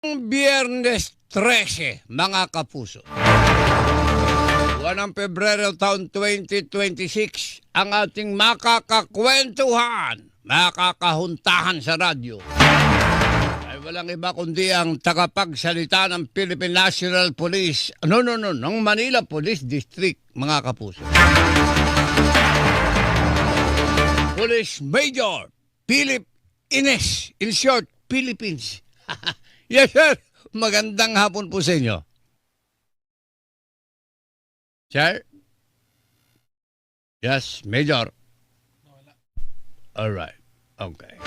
Biyernes 13, mga kapuso. Buwan ng Pebrero taon 2026, ang ating makakakwentuhan, makakahuntahan sa radyo ay walang iba kundi ang tagapagsalita ng Philippine National Police, ng Manila Police District, mga kapuso. Police Major Philip Ines, in short, Philippines. Yes, sir. Magandang hapon po sa inyo. Sir? Yes, Major. Alright. Okay.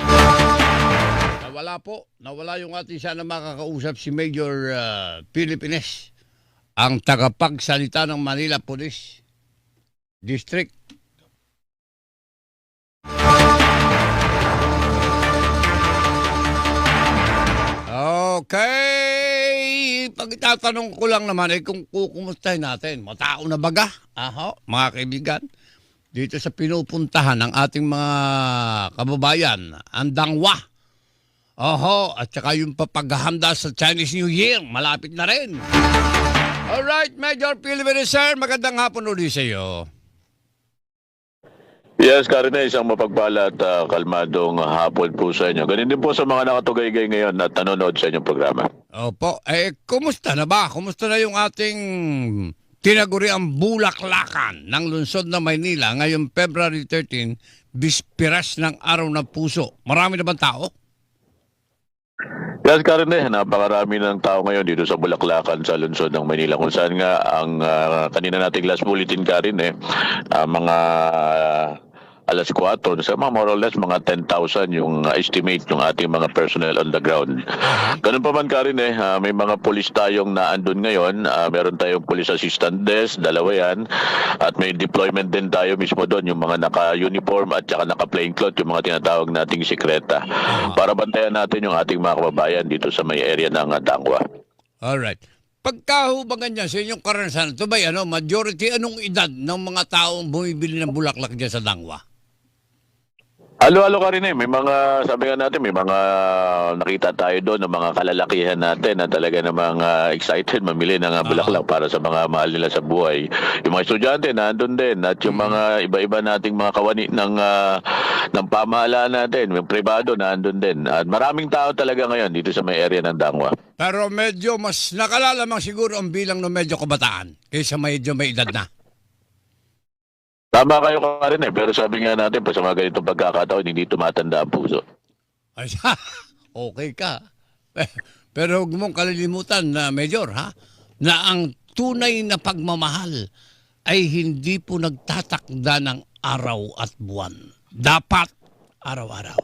Nawala po. Nawala yung ating sana makakausap si Major Philippines, ang tagapagsalita ng Manila Police District. Okay, pag itatanong ko lang naman ay kung kukumustahin natin, matao na baga, mga kaibigan, dito sa pinupuntahan ng ating mga kababayan, ang Dangwa. At saka yung papaghahanda sa Chinese New Year, malapit na rin. Alright, Major Philippines, sir, magandang hapon ulit sa iyo. Yes, Karina, isang mapagpala at kalmadong hapon po sa inyo. Ganun din po sa mga nakatugaygay ngayon at nanonood sa inyong programa. Opo, kumusta na ba? Kumusta na yung ating tinaguriang bulaklakan ng lungsod ng Maynila ngayong February 13, bispiras ng Araw ng Puso? Marami na bang tao? Yes, Karina, napakarami ng tao ngayon dito sa Bulaklakan sa lungsod ng Maynila. Kung saan nga ang kanina nating last bulletin, Karina, mga alas 4, sa mga more or less mga 10,000 yung estimate yung ating mga personnel on the ground. Ganun pa man, Karin, may mga pulis tayong naandun ngayon. Meron tayong police assistant desk, dalawa yan. At may deployment din tayo mismo doon, yung mga naka-uniform at saka naka-plain cloth, yung mga tinatawag nating sikreta. Para bantayan natin yung ating mga kababayan dito sa may area ng Dangwa. Alright. Pagkahubangan niya sa inyong karanasan, ito ba majority anong edad ng mga taong bumibili ng bulaklak dyan sa Dangwa? Halo-halo ka rin may mga, sabi nga natin, may mga nakita tayo doon ng mga kalalakihan natin na talaga namang excited mamili ng bulaklak para sa mga mahal nila sa buhay. Yung mga estudyante nandun din at yung mga iba-iba nating mga kawani ng pamahalaan natin, yung pribado nandun din. At maraming tao talaga ngayon dito sa may area ng Dangwa. Pero medyo mas nakalalamang siguro ang bilang ng medyo kabataan kaysa medyo may edad na. Tama kayo ka rin pero sabi nga natin, pa sa mga ganitong pagkakataon, hindi tumatanda ang puso. Ay, okay ka. Pero huwag mong kalilimutan na, Major, na ang tunay na pagmamahal ay hindi po nagtatakda ng araw at buwan. Dapat araw-araw.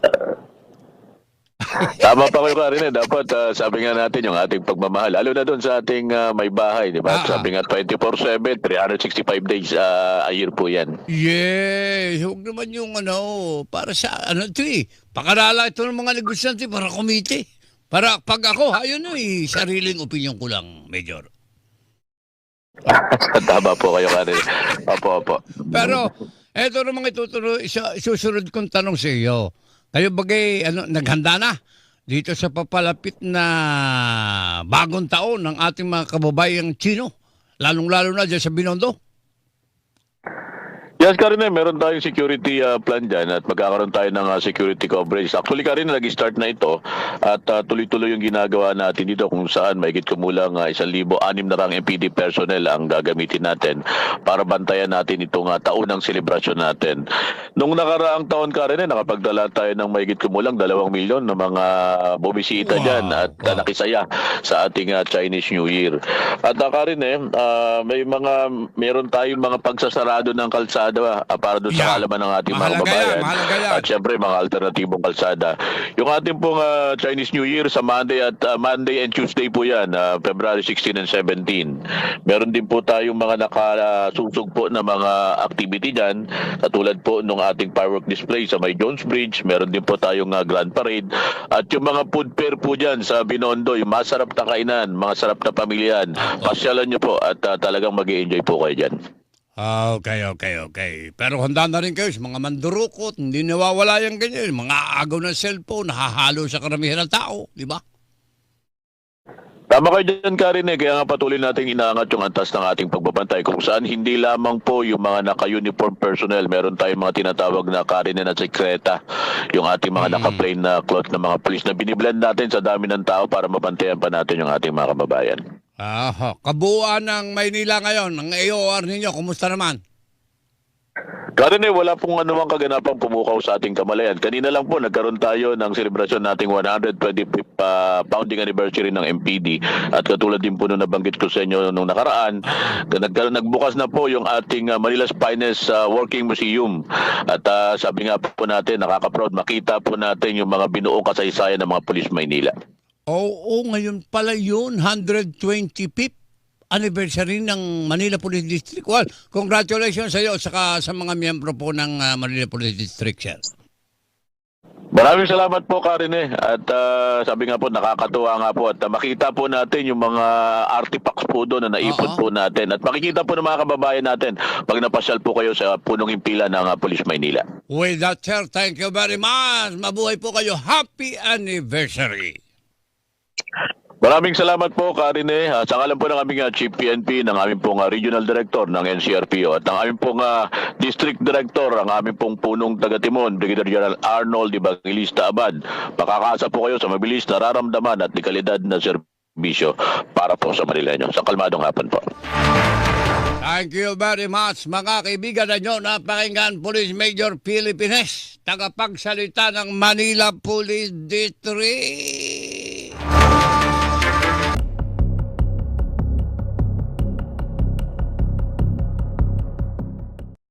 Tama pa kayo ka rin dapat sabi nga natin yung ating pagmamahal. Lalo na doon sa ating may bahay, di ba? Sabi nga 24/7, 365 days a year po yan. Yes, huwag naman yung para sa pakalala ito ng mga negosyante para komite. Para pag ako, sariling opinion ko lang, Major. Tama po kayo ka rin. Opo. Pero, eto namang isusunod kong tanong sa iyo. Kayo bagay, naghanda na dito sa papalapit na bagong taon ng ating mga kababayang Chino, lalong-lalo na dyan sa Binondo? Yes, Karina, meron tayong security plan dyan at magkakaroon tayo ng security coverage. Actually, Karina, nag-start na ito at tuloy-tuloy yung ginagawa natin dito kung saan mahigit kumulang 1,600 MPD personnel ang gagamitin natin para bantayan natin itong taunang selebrasyon natin. Nung nakaraang taon, Karina, nakapagdala tayo ng mahigit kumulang 2 milyon na mga bumisita dyan at nakisaya sa ating Chinese New Year. At Karina, meron tayong mga pagsasarado ng kalsada para doon sa kalaman ng ating mga kababayan. At syempre mga alternatibong kalsada. Yung ating pong Chinese New Year sa Monday and Tuesday po yan, February 16 and 17. Meron din po tayong mga nakasusog po na mga activity dyan, katulad po nung ating firework display sa may Jones Bridge. Meron din po tayong Grand Parade. At yung mga food fair po dyan sa Binondo, yung masarap na kainan, mga sarap na pamilyan. Pasyalan nyo po at talagang mag-i-enjoy po kayo dyan. Okay. Pero handa na rin kayo sa mga mandurukot, hindi nawawala yung ganyan. Mga agaw ng cellphone, nahahalo sa karamihan ng tao, di ba? Tama kayo dyan, Karen. Kaya nga patuloy natin inaangat yung antas ng ating pagbabantay kung saan hindi lamang po yung mga naka-uniform personnel. Meron tayong mga tinatawag na Karen na sekreta. Yung ating mga naka-plain na cloth na mga pulis na biniblend natin sa dami ng tao para mabantayan pa natin yung ating mga kababayan. Kabuuan ng Maynila ngayon, ng AOR ninyo, kumusta naman? Karen, wala pong anumang kaganapang pumukaw sa ating kamalayan. Kanina lang po nagkaroon tayo ng selebrasyon nating 125th founding anniversary ng MPD. At katulad din po nung nabanggit ko sa inyo nung nakaraan, nagbukas na po yung ating Manila's Finest Working Museum. At sabi nga po natin, nakaka-proud, makita po natin yung mga binuong kasaysayan ng mga pulis Maynila. Oo, ngayon pala yun, 125th anniversary ng Manila Police District. Well, congratulations sa iyo saka sa mga miyembro po ng Manila Police District, sir. Maraming salamat po, Karen. At sabi nga po, nakakatuwa nga po at makita po natin yung mga artifacts po doon na naipon po natin. At makikita po ng mga kababayan natin pag napasyal po kayo sa punong impila ng Police Maynila. With that, sir, thank you very much. Mabuhay po kayo. Happy anniversary. Maraming salamat po, Karine. Sa ngalan po ng aming Chief PNP, ng aming pong Regional Director ng NCRPO at ng aming pong District Director, ang aming pong punong taga-Timon, Brigadier General Arnold Evangelista Abad. Makakaasa po kayo sa mabilis na nararamdaman at dekalidad na serbisyo para po sa Manileño. Sa kalmadong hapon po. Thank you very much, mga kaibigan ninyo. Napakinggan Police Major Philippines, tagapagsalita ng Manila Police District.